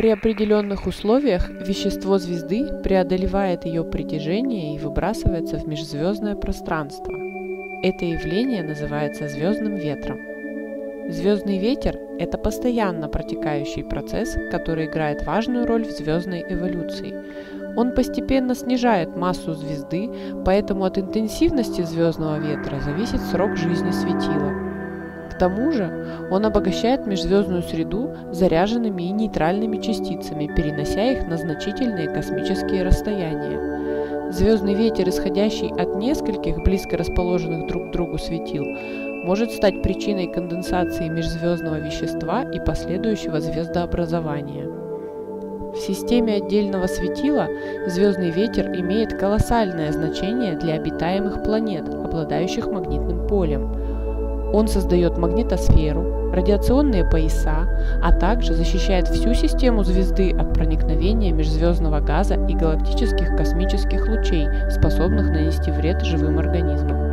При определенных условиях вещество звезды преодолевает ее притяжение и выбрасывается в межзвездное пространство. Это явление называется звездным ветром. Звездный ветер – это постоянно протекающий процесс, который играет важную роль в звездной эволюции. Он постепенно снижает массу звезды, поэтому от интенсивности звездного ветра зависит срок жизни светила. К тому же он обогащает межзвездную среду заряженными и нейтральными частицами, перенося их на значительные космические расстояния. Звездный ветер, исходящий от нескольких близко расположенных друг к другу светил, может стать причиной конденсации межзвездного вещества и последующего звездообразования. В системе отдельного светила звездный ветер имеет колоссальное значение для обитаемых планет, обладающих магнитным полем. Он создает магнитосферу, радиационные пояса, а также защищает всю систему звезды от проникновения межзвездного газа и галактических космических лучей, способных нанести вред живым организмам.